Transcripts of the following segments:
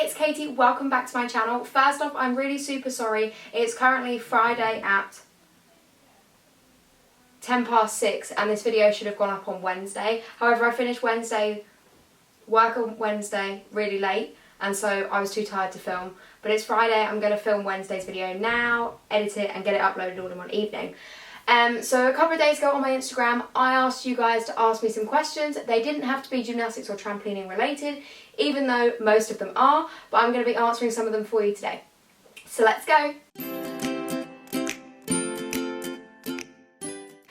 it's Katie, welcome back to my channel. First off, I'm really super sorry. It's currently Friday at 6:10 and this video should have gone up on Wednesday. However, I finished work on Wednesday really late and so I was too tired to film. But it's Friday, I'm going to film Wednesday's video now, edit it and get it uploaded all in one evening. So a couple of days ago on my Instagram, I asked you guys to ask me some questions. They didn't have to be gymnastics or trampolining related, even though most of them are, but I'm going to be answering some of them for you today. So let's go!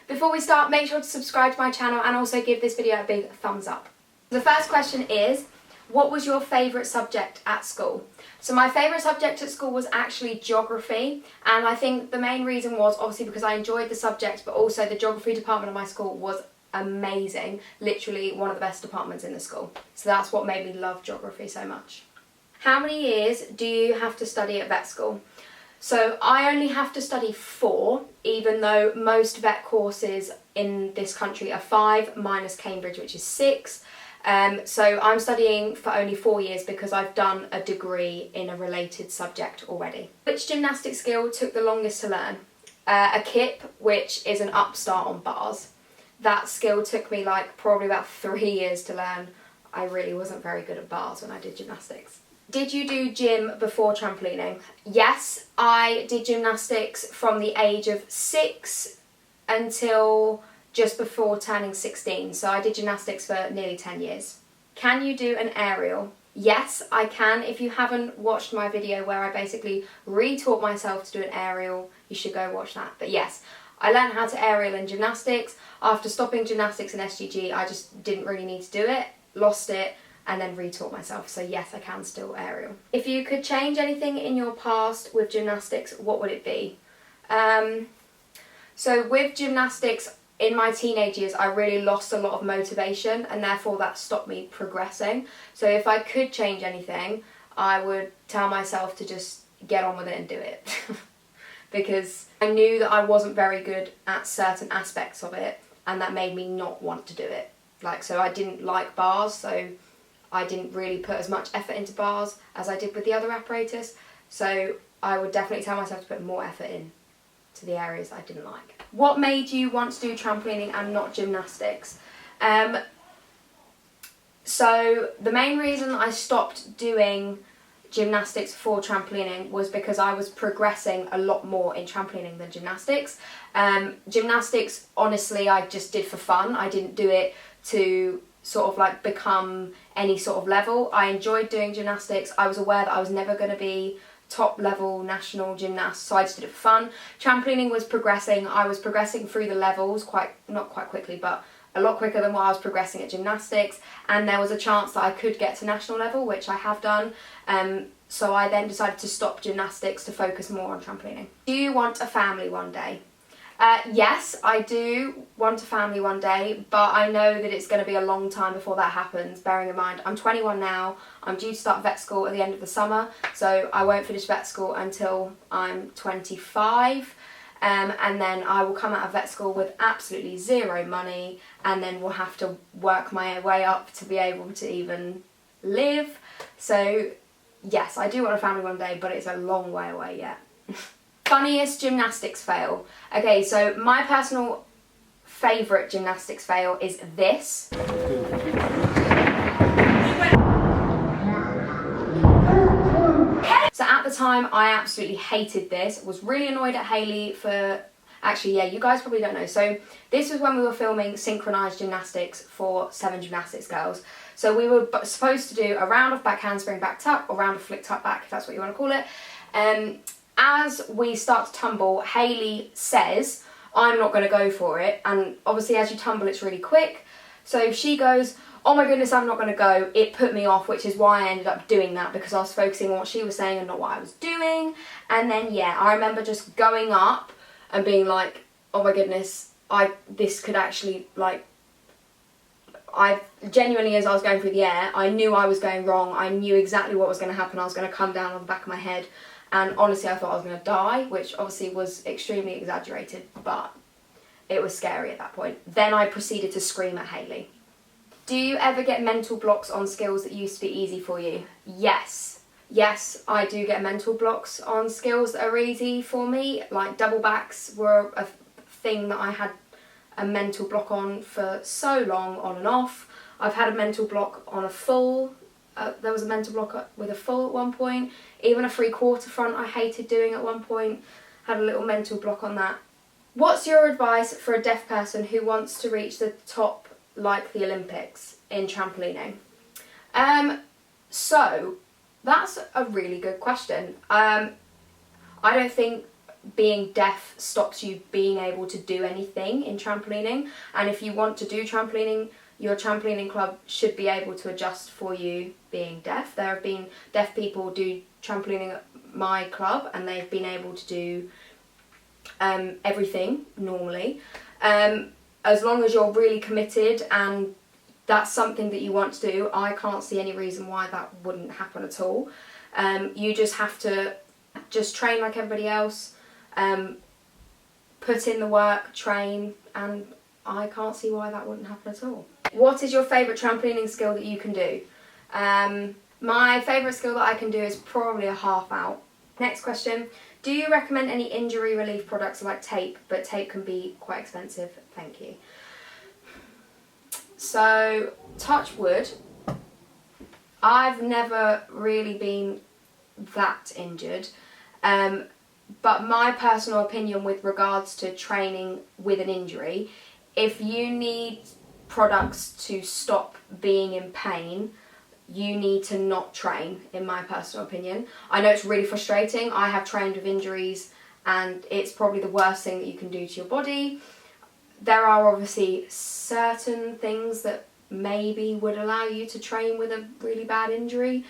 Before we start, make sure to subscribe to my channel and also give this video a big thumbs up. The first question is, what was your favourite subject at school? So my favourite subject at school was actually geography, and I think the main reason was obviously because I enjoyed the subject, but also the geography department of my school was amazing, literally one of the best departments in the school. So that's what made me love geography so much. How many years do you have to study at vet school? So I only have to study 4, even though most vet courses in this country are 5, minus Cambridge, which is 6. So I'm studying for only 4 years because I've done a degree in a related subject already. Which gymnastic skill took the longest to learn? A kip, which is an upstart on bars. That skill took me like probably about 3 years to learn. I really wasn't very good at bars when I did gymnastics. Did you do gym before trampolining? Yes, I did gymnastics from the age of 6 until just before turning 16, so I did gymnastics for nearly 10 years. Can you do an aerial? Yes, I can. If you haven't watched my video where I basically re-taught myself to do an aerial, you should go watch that. But yes, I learned how to aerial in gymnastics. After stopping gymnastics in SGG, I just didn't really need to do it, lost it, and then re-taught myself. So yes, I can still aerial. If you could change anything in your past with gymnastics, what would it be? So with gymnastics, in my teenage years, I really lost a lot of motivation and therefore that stopped me progressing. So if I could change anything, I would tell myself to just get on with it and do it. Because I knew that I wasn't very good at certain aspects of it and that made me not want to do it. So I didn't like bars, so I didn't really put as much effort into bars as I did with the other apparatus. So I would definitely tell myself to put more effort in to the areas I didn't like. What made you want to do trampolining and not gymnastics? So the main reason I stopped doing gymnastics for trampolining was because I was progressing a lot more in trampolining than gymnastics. Gymnastics, honestly, I just did for fun. I didn't do it to sort of like become any sort of level. I enjoyed doing gymnastics. I was aware that I was never going to be top level national gymnast, so I just did it for fun. Trampolining was progressing. I was progressing through the levels not quite quickly, but a lot quicker than what I was progressing at gymnastics, and there was a chance that I could get to national level, which I have done. So I then decided to stop gymnastics to focus more on trampolining. Do you want a family one day? Yes, I do want a family one day, but I know that it's going to be a long time before that happens, bearing in mind I'm 21 now, I'm due to start vet school at the end of the summer, so I won't finish vet school until I'm 25, and then I will come out of vet school with absolutely zero money, and then will have to work my way up to be able to even live. So yes, I do want a family one day, but it's a long way away yet. Funniest gymnastics fail. Okay, so my personal favourite gymnastics fail is this. So at the time, I absolutely hated this. Was really annoyed at Hayley for... Actually, yeah, you guys probably don't know. So this was when we were filming synchronised gymnastics for 7 Gymnastics Girls. So we were supposed to do a round of back handspring back tuck, or round of flick tuck back, if that's what you want to call it. As we start to tumble, Hayley says, I'm not going to go for it. And obviously as you tumble, it's really quick. So she goes, oh my goodness, I'm not going to go. It put me off, which is why I ended up doing that, because I was focusing on what she was saying and not what I was doing. And then, yeah, I remember just going up and being like, oh my goodness, this could actually, like, I genuinely, as I was going through the air, I knew I was going wrong. I knew exactly what was going to happen. I was going to come down on the back of my head. And honestly, I thought I was going to die, which obviously was extremely exaggerated, but it was scary at that point. Then I proceeded to scream at Hayley. Do you ever get mental blocks on skills that used to be easy for you? Yes. yes, I do get mental blocks on skills that are easy for me, like double backs were a thing that I had a mental block on for so long, on and off. I've had a mental block on a full, there was a mental block with a full at one point. Even a 3/4 front I hated doing at one point, had a little mental block on that. What's your advice for a deaf person who wants to reach the top like the Olympics in trampolining? So that's a really good question. I don't think being deaf stops you being able to do anything in trampolining, and if you want to do trampolining, your trampolining club should be able to adjust for you being deaf. There have been deaf people do trampolining at my club and they've been able to do everything normally. As long as you're really committed and that's something that you want to do, I can't see any reason why that wouldn't happen at all. You just have to just train like everybody else, put in the work, train, and I can't see why that wouldn't happen at all. What is your favourite trampolining skill that you can do? My favourite skill that I can do is probably a half out. Next question, do you recommend any injury relief products like tape? But tape can be quite expensive, thank you. So, touch wood, I've never really been that injured, but my personal opinion with regards to training with an injury, if you need products to stop being in pain, you need to not train, in my personal opinion. I know it's really frustrating. I have trained with injuries and it's probably the worst thing that you can do to your body. There are obviously certain things that maybe would allow you to train with a really bad injury,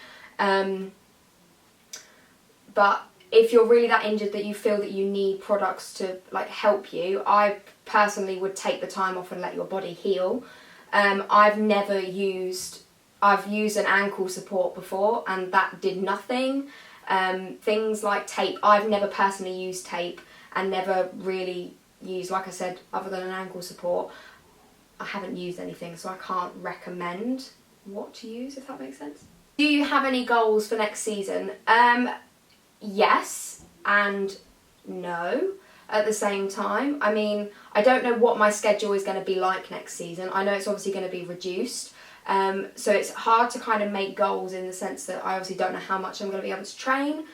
but if you're really that injured that you feel that you need products to like help you, I personally would take the time off and let your body heal. I've used an ankle support before and that did nothing. Things like tape, I've never personally used tape and never really used, like I said, other than an ankle support, I haven't used anything, so I can't recommend what to use, if that makes sense. Do you have any goals for next season? Yes and no at the same time. I mean, I don't know what my schedule is going to be like next season. I know it's obviously going to be reduced, so it's hard to kind of make goals in the sense that I obviously don't know how much I'm going to be able to train,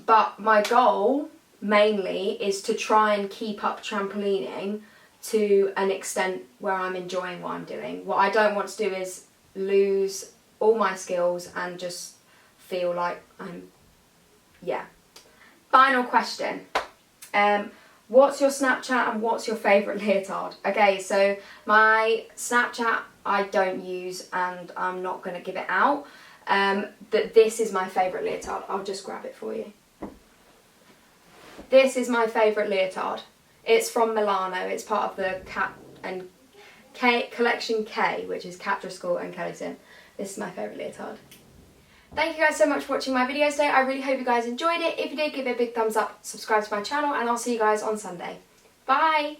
but my goal mainly is to try and keep up trampolining to an extent where I'm enjoying what I'm doing. What I don't want to do is lose all my skills and just feel like yeah. Final question. What's your Snapchat and what's your favourite leotard? Okay, so my Snapchat I don't use and I'm not going to give it out. But this is my favourite leotard. I'll just grab it for you. This is my favourite leotard. It's from Milano. It's part of the Collection K, which is Kat Driscoll and Kelly Sim. This is my favourite leotard. Thank you guys so much for watching my video today. I really hope you guys enjoyed it. If you did, give it a big thumbs up, subscribe to my channel, and I'll see you guys on Sunday. Bye!